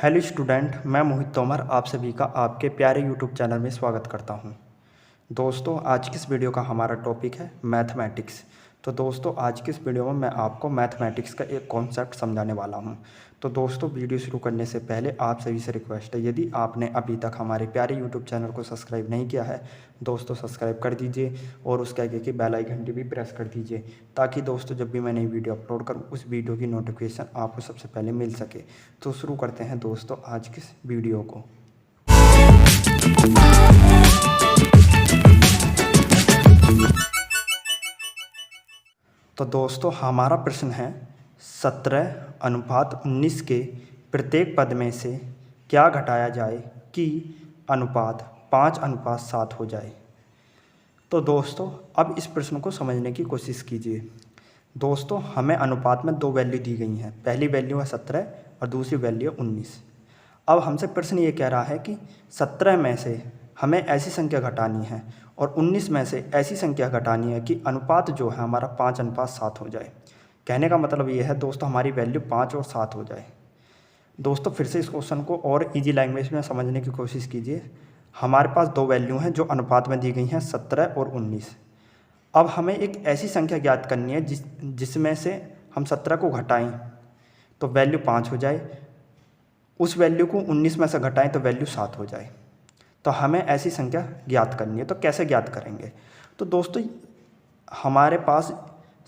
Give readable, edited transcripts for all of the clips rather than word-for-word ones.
Hello student, मैं मोहित तोमर आप सभी का आपके प्यारे यूट्यूब चैनल में स्वागत करता हूं। दोस्तों, आज की इस वीडियो का हमारा टॉपिक है मैथमेटिक्स। तो दोस्तों, आज की इस वीडियो में मैं आपको मैथमेटिक्स का एक कॉन्सेप्ट समझाने वाला हूं। तो दोस्तों, वीडियो शुरू करने से पहले आप सभी से रिक्वेस्ट है, यदि आपने अभी तक हमारे प्यारे यूट्यूब चैनल को सब्सक्राइब नहीं किया है दोस्तों, सब्सक्राइब कर दीजिए और उसके आगे की बेल आइकन भी प्रेस कर दीजिए, ताकि दोस्तों जब भी मैं नई वीडियो अपलोड करूँ उस वीडियो की नोटिफिकेशन आपको सबसे पहले मिल सके। तो शुरू करते हैं दोस्तों आज की इस वीडियो को। तो दोस्तों, हमारा प्रश्न है 17:19 के प्रत्येक पद में से क्या घटाया जाए कि अनुपात 5:7 हो जाए। तो दोस्तों, अब इस प्रश्न को समझने की कोशिश कीजिए। दोस्तों, हमें अनुपात में दो वैल्यू दी गई हैं, पहली वैल्यू है 17 और दूसरी वैल्यू है 19। अब हमसे प्रश्न ये कह रहा है कि 17 में से हमें ऐसी संख्या घटानी है और 19 में से ऐसी संख्या घटानी है कि अनुपात जो है हमारा 5:7 हो जाए। कहने का मतलब ये है दोस्तों, हमारी वैल्यू 5 और 7 हो जाए। दोस्तों, फिर से इस क्वेश्चन को और इजी लैंग्वेज में समझने की कोशिश कीजिए। हमारे पास दो वैल्यू हैं जो अनुपात में दी गई हैं, 17 और 19। अब हमें एक ऐसी संख्या ज्ञात करनी है जिसमें से हम 17 को घटाएं तो वैल्यू 5 हो जाए, उस वैल्यू को 19 में से घटाएं तो वैल्यू 7 हो जाए। तो हमें ऐसी संख्या ज्ञात करनी है। तो कैसे ज्ञात करेंगे? तो दोस्तों, हमारे पास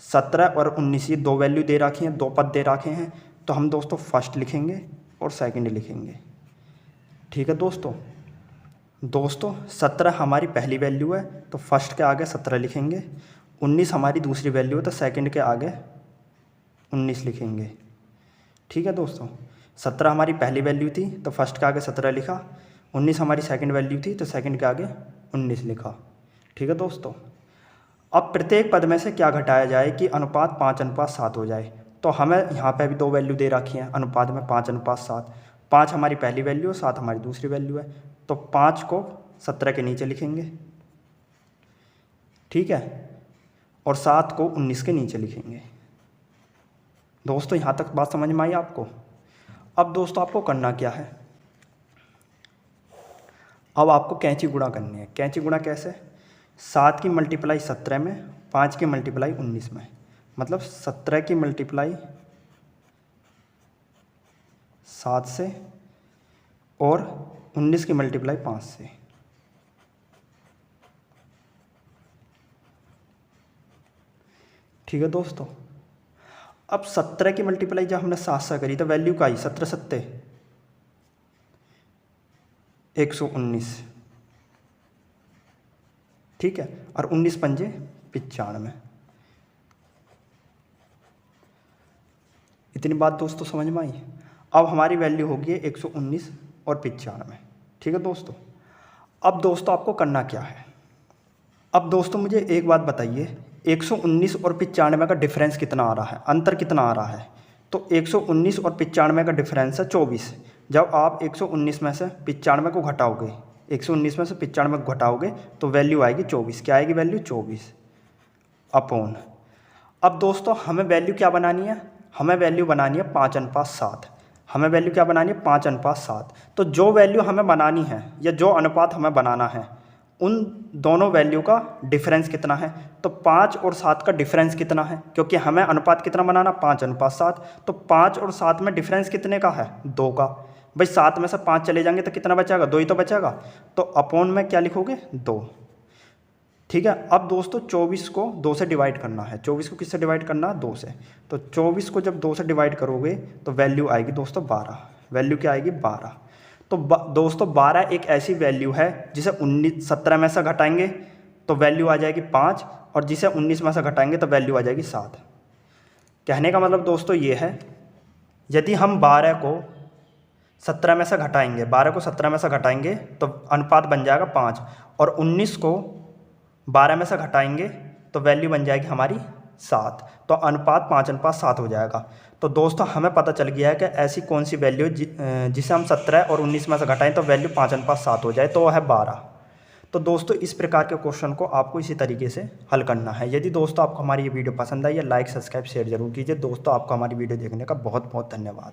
17 और 19 ये दो वैल्यू दे रखी हैं, दो पद दे रखे हैं। तो हम दोस्तों फर्स्ट लिखेंगे और सेकंड लिखेंगे। ठीक है दोस्तों। 17 हमारी पहली वैल्यू है तो फर्स्ट के आगे 17 लिखेंगे। 19 हमारी दूसरी वैल्यू है तो सेकंड के आगे 19 लिखेंगे। ठीक है दोस्तों। 17 हमारी पहली वैल्यू थी तो फर्स्ट के आगे 17 लिखा। 19 हमारी सेकंड वैल्यू थी तो सेकंड के आगे 19 लिखा। ठीक है दोस्तों। अब प्रत्येक पद में से क्या घटाया जाए कि अनुपात 5:7 हो जाए। तो हमें यहाँ पे भी दो वैल्यू दे रखी हैं अनुपात में 5:7। 5 हमारी पहली वैल्यू है, 7 हमारी दूसरी वैल्यू है। तो 5 को 17 के नीचे लिखेंगे, ठीक है, और 7 को 19 के नीचे लिखेंगे। दोस्तों, यहाँ तक बात समझ में आई आपको? अब दोस्तों, आपको करना क्या है? अब आपको कैंची गुणा करनी है। कैंची गुणा कैसे? 7 की मल्टीप्लाई 17 में, 5 की मल्टीप्लाई 19 में। मतलब 17 की मल्टीप्लाई 7 से और 19 की मल्टीप्लाई 5 से। ठीक है दोस्तों। अब 17 की मल्टीप्लाई जब हमने 7 से करी तो वैल्यू का आई 17 सत्ते 119। ठीक है, और 19 पंजे 95। इतनी बात दोस्तों समझ में आई। अब हमारी वैल्यू होगी 119 और 95। ठीक है दोस्तों। अब दोस्तों, आपको करना क्या है? अब दोस्तों, मुझे एक बात बताइए, 119 और 95 का डिफरेंस कितना आ रहा है, अंतर कितना आ रहा है? तो 119 और 95 का डिफरेंस है 24। जब आप 119 में से 95 को घटाओगे, 119 में से 95 को घटाओगे तो वैल्यू आएगी 24। क्या आएगी वैल्यू? 24 अपॉन। अब दोस्तों, हमें वैल्यू क्या बनानी है? हमें वैल्यू बनानी है 5:7। हमें वैल्यू क्या बनानी है? 5:7। तो जो वैल्यू हमें बनानी है या जो अनुपात हमें बनाना है, उन दोनों वैल्यू का डिफरेंस कितना है? तो 5 और 7 का डिफरेंस कितना है? क्योंकि हमें अनुपात कितना बनाना? 5:7। तो 5 और 7 में डिफरेंस कितने का है? 2 का। भाई 7 में से 5 चले जाएंगे तो कितना बचेगा? 2 ही तो बचेगा। तो अपॉन में क्या लिखोगे? 2। ठीक है। अब दोस्तों, 24 को 2 से डिवाइड करना है। 24 को किससे डिवाइड करना है? 2 से। तो 24 को जब 2 से डिवाइड करोगे तो वैल्यू आएगी दोस्तों 12। वैल्यू क्या आएगी? 12। तो दोस्तों, 12 एक ऐसी वैल्यू है जिसे 17 में से घटाएंगे तो वैल्यू आ जाएगी 5, और जिसे 19 में से घटाएंगे तो वैल्यू आ जाएगी 7। कहने का मतलब दोस्तों ये है, यदि हम 12 को 17 में से घटाएंगे, 12 को 17 में से घटाएंगे तो अनुपात बन जाएगा 5, और 19 को 12 में से घटाएंगे तो वैल्यू बन जाएगी हमारी 7। तो अनुपात 5:7 हो जाएगा। तो दोस्तों, हमें पता चल गया है कि ऐसी कौन सी वैल्यू जिसे हम 17 और 19 में से घटाएं तो वैल्यू 5:7 हो जाए, तो वह है 12। तो दोस्तों, इस प्रकार के क्वेश्चन को आपको इसी तरीके से हल करना है। यदि दोस्तों आपको हमारी ये वीडियो पसंद आई है, लाइक सब्सक्राइब शेयर जरूर कीजिए। दोस्तों, आपको हमारी वीडियो देखने का बहुत बहुत धन्यवाद।